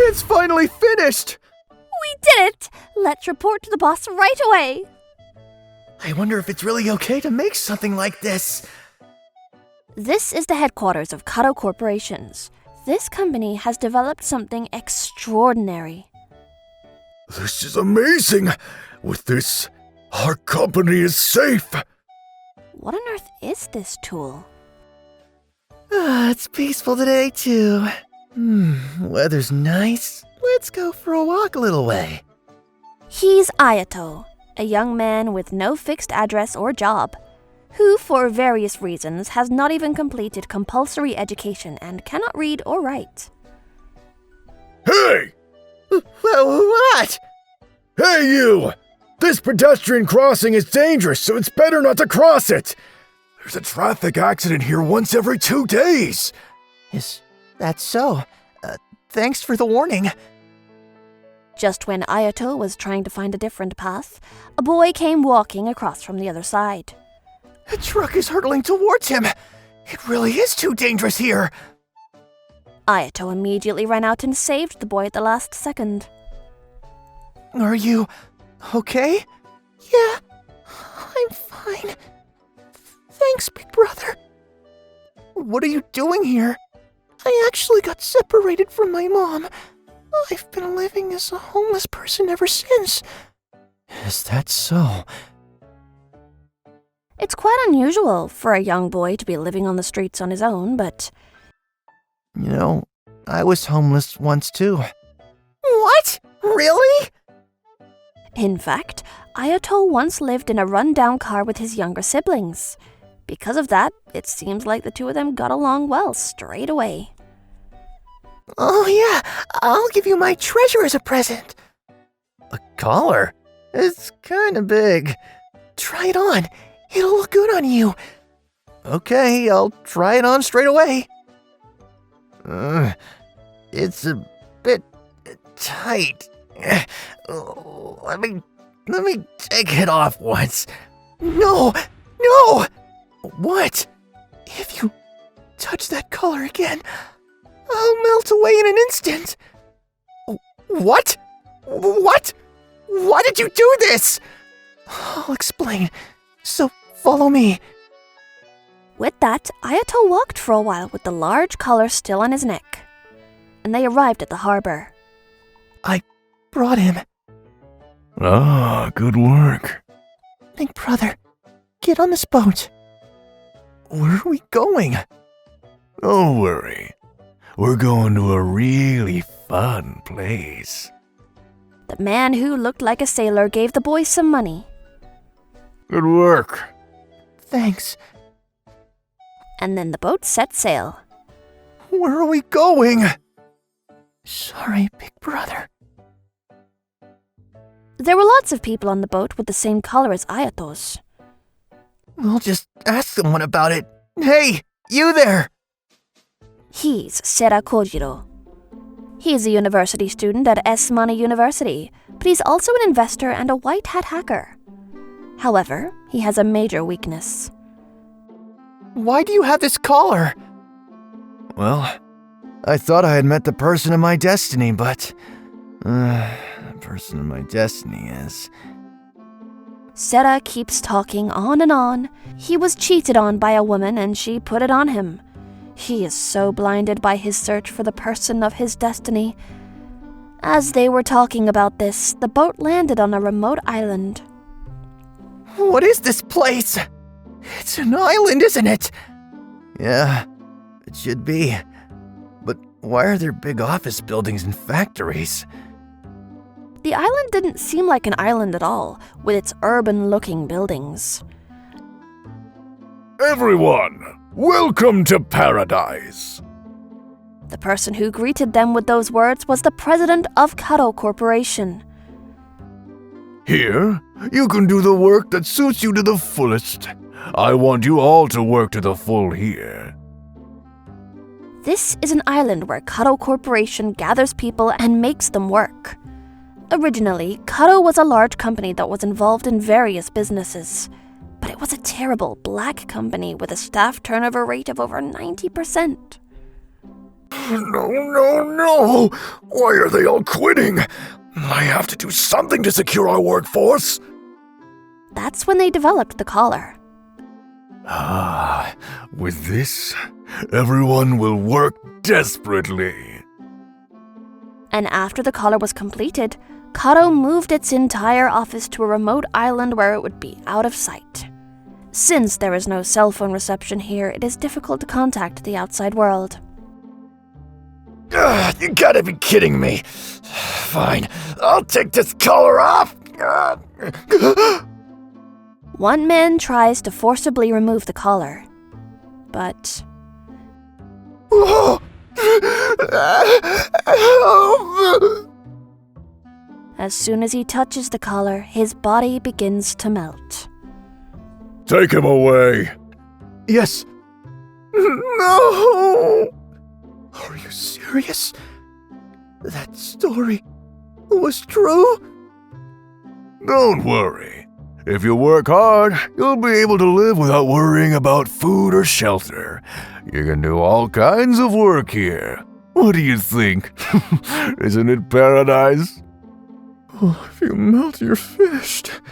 It's finally finished! We did it! Let's report to the boss right away. I wonder if it's really okay to make something like this. This is the headquarters of Kato Corporations. This company has developed something extraordinary. This is amazing! With this, our company is safe! What on earth is this tool? It's peaceful today, too. Weather's nice. Let's go for a walk a little way. He's Ayato, a young man with no fixed address or job, who, for various reasons, has not even completed compulsory education and cannot read or write. Hey! What? Hey, you! This pedestrian crossing is dangerous, so it's better not to cross it! There's a traffic accident here once every 2 days! Is that so? Thanks for the warning. Just when Ayato was trying to find a different path, a boy came walking across from the other side. A truck is hurtling towards him! It really is too dangerous here! Ayato immediately ran out and saved the boy at the last second. Are you okay? Yeah, I'm fine. Thanks, big brother. What are you doing here? I actually got separated from my mom. I've been living as a homeless person ever since. Is that so? It's quite unusual for a young boy to be living on the streets on his own, but... You know, I was homeless once too. What? Really? In fact, Ayato once lived in a run-down car with his younger siblings. Because of that, it seems like the two of them got along well straight away. Oh yeah, I'll give you my treasure as a present. A collar? It's kinda big. Try it on. It'll look good on you. Okay, I'll try it on straight away. It's a bit tight. Let me take it off once. No! What? If you touch that collar again, I'll melt away in an instant. What? Why did you do this? I'll explain. So follow me. With that, Ayato walked for a while with the large collar still on his neck. And they arrived at the harbor. I brought him. Ah, good work. Big brother, get on this boat. Where are we going? Don't worry. We're going to a really fun place. The man who looked like a sailor gave the boy some money. Good work. Thanks. And then the boat set sail. Where are we going? Sorry, big brother. There were lots of people on the boat with the same color as Ayato's. We'll just ask someone about it. Hey, you there! He's Sera Kojiro. He's a university student at S Money University, but he's also an investor and a white hat hacker. However, he has a major weakness. Why do you have this collar? Well, I thought I had met the person of my destiny, but... the person of my destiny is... Sera keeps talking on and on. He was cheated on by a woman and she put it on him. He is so blinded by his search for the person of his destiny. As they were talking about this, the boat landed on a remote island. What is this place? It's an island, isn't it? Yeah, it should be. But why are there big office buildings and factories? The island didn't seem like an island at all, with its urban-looking buildings. Everyone, welcome to paradise. The person who greeted them with those words was the president of Kato Corporation. Here, you can do the work that suits you to the fullest. I want you all to work to the full here. This is an island where Kato Corporation gathers people and makes them work. Originally, Kato was a large company that was involved in various businesses, but it was a terrible black company with a staff turnover rate of over 90%. No. Why are they all quitting? I have to do something to secure our workforce. That's when they developed the collar. With this, everyone will work desperately. And after the collar was completed, Kato moved its entire office to a remote island where it would be out of sight. Since there is no cell phone reception here, it is difficult to contact the outside world. You gotta be kidding me. Fine, I'll take this collar off. One man tries to forcibly remove the collar, but as soon as he touches the collar, his body begins to melt. Take him away. Yes. No! Are you serious? That story was true? Don't worry. If you work hard, you'll be able to live without worrying about food or shelter. You can do all kinds of work here. What do you think? Isn't it paradise? Oh, if you melt, you're finished.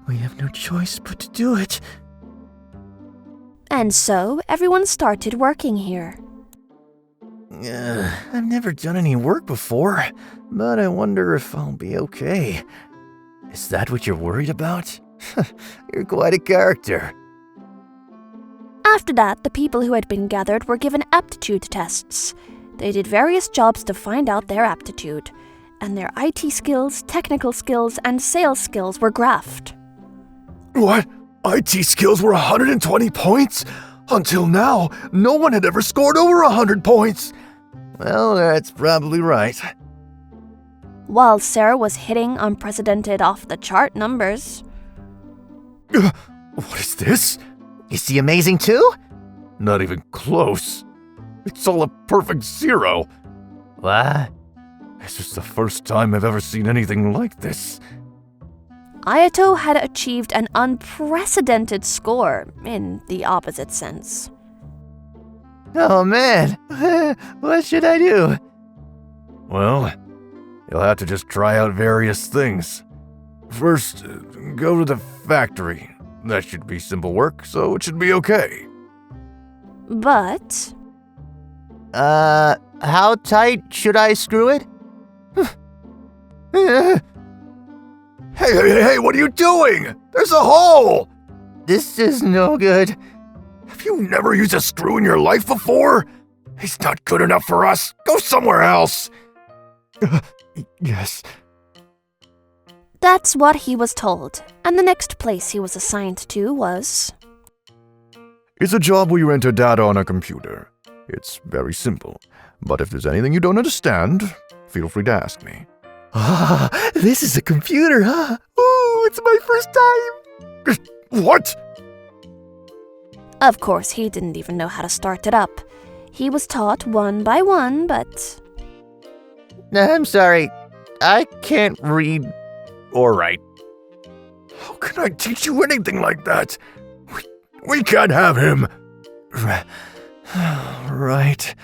We have no choice but to do it. And so, everyone started working here. I've never done any work before, but I wonder if I'll be okay. Is that what you're worried about? You're quite a character. After that, the people who had been gathered were given aptitude tests. They did various jobs to find out their aptitude, and their IT skills, technical skills, and sales skills were graphed. What? IT skills were 120 points? Until now, no one had ever scored over 100 points. Well, that's probably right. While Sarah was hitting unprecedented off-the-chart numbers. What is this? Is he amazing too? Not even close. It's all a perfect 0. What? This is the first time I've ever seen anything like this. Ayato had achieved an unprecedented score in the opposite sense. Oh man, what should I do? Well, you'll have to just try out various things. First, go to the factory. That should be simple work, so it should be okay. But how tight should I screw it? Hey, what are you doing? There's a hole! This is no good. Have you never used a screw in your life before? He's not good enough for us. Go somewhere else. Yes. that's what he was told, and the next place he was assigned to was... It's a job where you enter data on a computer. It's very simple, but if there's anything you don't understand, feel free to ask me. Ah, this is a computer, huh? Ooh, it's my first time! What? Of course, he didn't even know how to start it up. He was taught one by one, but... I'm sorry, I can't read or write. How can I teach you anything like that? We can't have him. Right.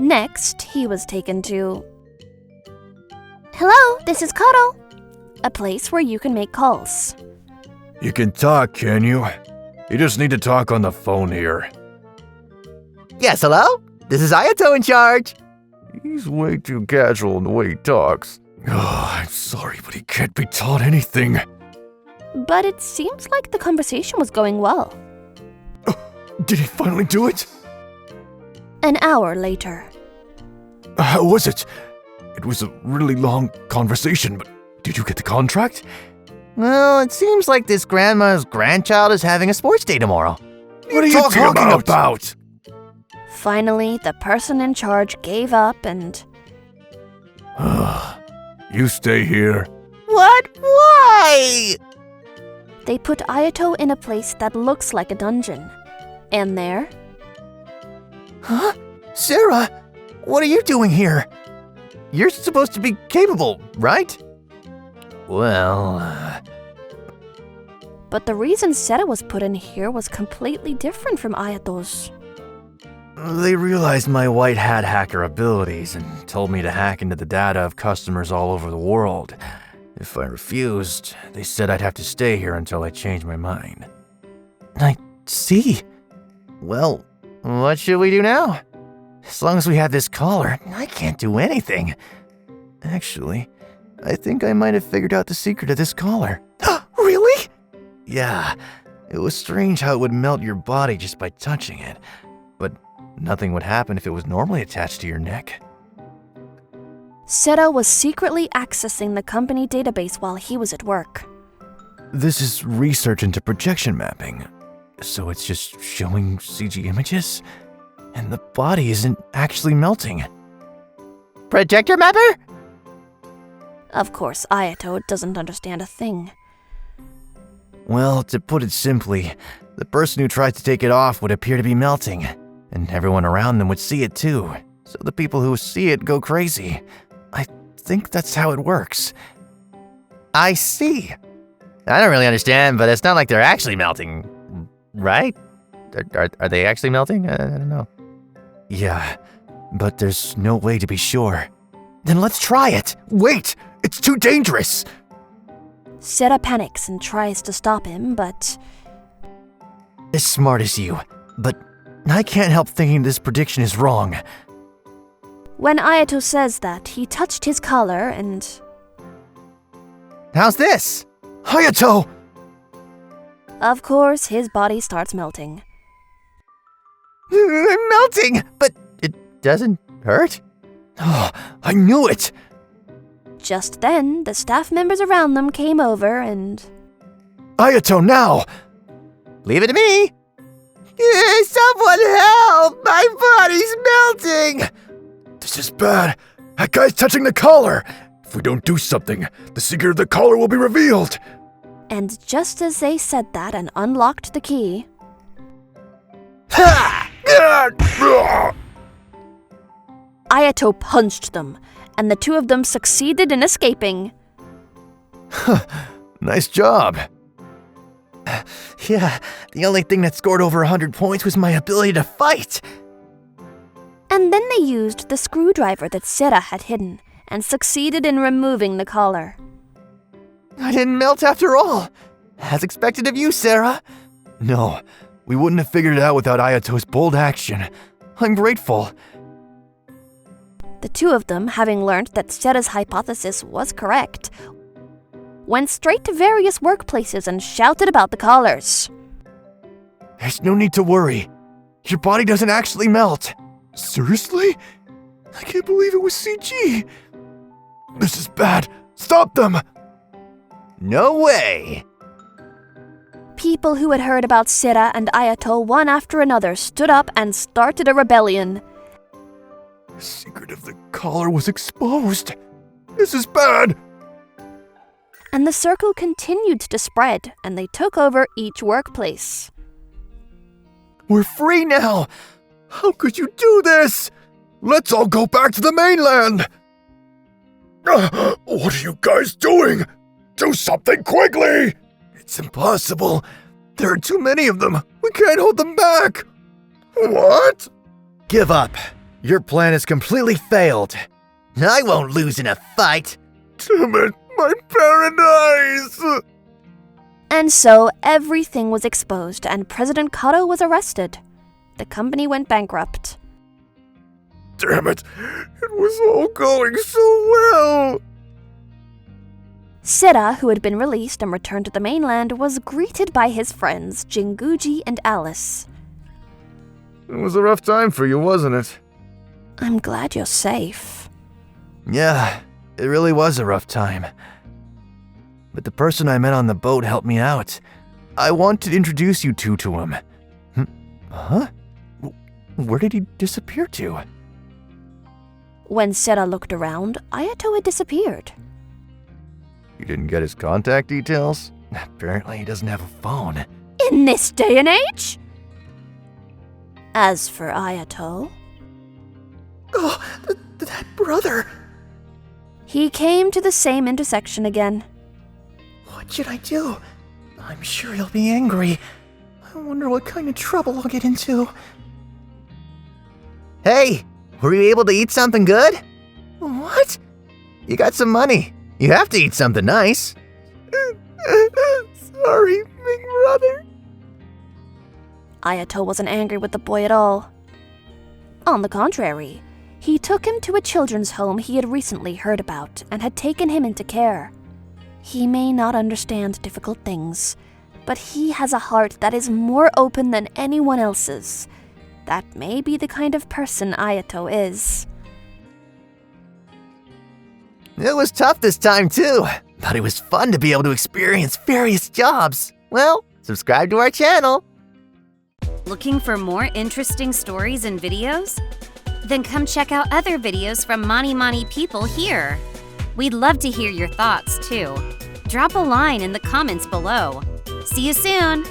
Next, he was taken to... Hello, this is Kato. A place where you can make calls. You can talk, can you? You just need to talk on the phone here. Yes, hello? This is Ayato in charge. He's way too casual in the way he talks. Oh, I'm sorry, but he can't be taught anything. But it seems like the conversation was going well. Did he finally do it? An hour later. How was it? It was a really long conversation, but did you get the contract? Well, it seems like this grandma's grandchild is having a sports day tomorrow. What are you talking about? Finally, the person in charge gave up and... You stay here. What? Why? They put Ayato in a place that looks like a dungeon. And there... Huh? Sarah, what are you doing here? You're supposed to be capable, right? Well... But the reason Sera was put in here was completely different from Ayato's. They realized my white hat hacker abilities and told me to hack into the data of customers all over the world. If I refused, they said I'd have to stay here until I changed my mind. I see. Well, what should we do now? As long as we have this collar, I can't do anything. Actually, I think I might have figured out the secret of this collar. Really? Yeah, it was strange how it would melt your body just by touching it, but nothing would happen if it was normally attached to your neck. Sera was secretly accessing the company database while he was at work. This is research into projection mapping, so it's just showing CG images, and the body isn't actually melting. Projector mapper? Of course, Ayato doesn't understand a thing. Well, to put it simply, the person who tried to take it off would appear to be melting, and everyone around them would see it too, so the people who see it go crazy. I think that's how it works. I see. I don't really understand, but it's not like they're actually melting, right? Are they actually melting? I don't know. Yeah, but there's no way to be sure. Then let's try it! Wait! It's too dangerous! Sera panics and tries to stop him, but As smart as you, but I can't help thinking this prediction is wrong. when Ayato says that, he touched his collar and How's this? Ayato! of course, his body starts melting. I'm melting, but it doesn't hurt? Oh, I knew it! Just then, the staff members around them came over and Ayato, now! Leave it to me! Someone help! My body's melting! This is bad. That guy's touching the collar. If we don't do something, the secret of the collar will be revealed. And just as they said that and unlocked the key, Ha! Ayato punched them, and the two of them succeeded in escaping. Nice job. Yeah, the only thing that scored over 100 points was my ability to fight. And then they used the screwdriver that Sera had hidden and succeeded in removing the collar. I didn't melt after all. As expected of you, Sarah. No, we wouldn't have figured it out without Ayato's bold action. I'm grateful. The two of them, having learned that Sera's hypothesis was correct, went straight to various workplaces and shouted about the collars. There's no need to worry. Your body doesn't actually melt. Seriously? I can't believe it was CG. This is bad. Stop them! No way! People who had heard about Sera and Ayato one after another stood up and started a rebellion. The secret of the collar was exposed. This is bad. And the circle continued to spread, and they took over each workplace. We're free now. How could you do this? Let's all go back to the mainland. What are you guys doing? Do something quickly! It's impossible. There are too many of them. We can't hold them back. What? Give up. Your plan has completely failed. I won't lose in a fight. Damn it, my paradise! And so everything was exposed, and President Kato was arrested. The company went bankrupt. Damn it, it was all going so well. Sera, who had been released and returned to the mainland, was greeted by his friends Jinguji and Alice. It was a rough time for you, wasn't it? I'm glad you're safe. Yeah, it really was a rough time. But the person I met on the boat helped me out. I want to introduce you two to him. Huh? Where did he disappear to? When Sera looked around, Ayato had disappeared. You didn't get his contact details? Apparently he doesn't have a phone. In this day and age? As for Ayato, Oh, that brother! he came to the same intersection again. What should I do? I'm sure he'll be angry. I wonder what kind of trouble I'll get into. Hey, were you able to eat something good? What? You got some money. You have to eat something nice. Sorry, big brother. Ayato wasn't angry with the boy at all. On the contrary, he took him to a children's home he had recently heard about and had taken him into care. He may not understand difficult things, but he has a heart that is more open than anyone else's. That may be the kind of person Ayato is. It was tough this time too, but it was fun to be able to experience various jobs. Well, subscribe to our channel. Looking for more interesting stories and videos? Then come check out other videos from Mani Mani people here. We'd love to hear your thoughts too. Drop a line in the comments below. See you soon!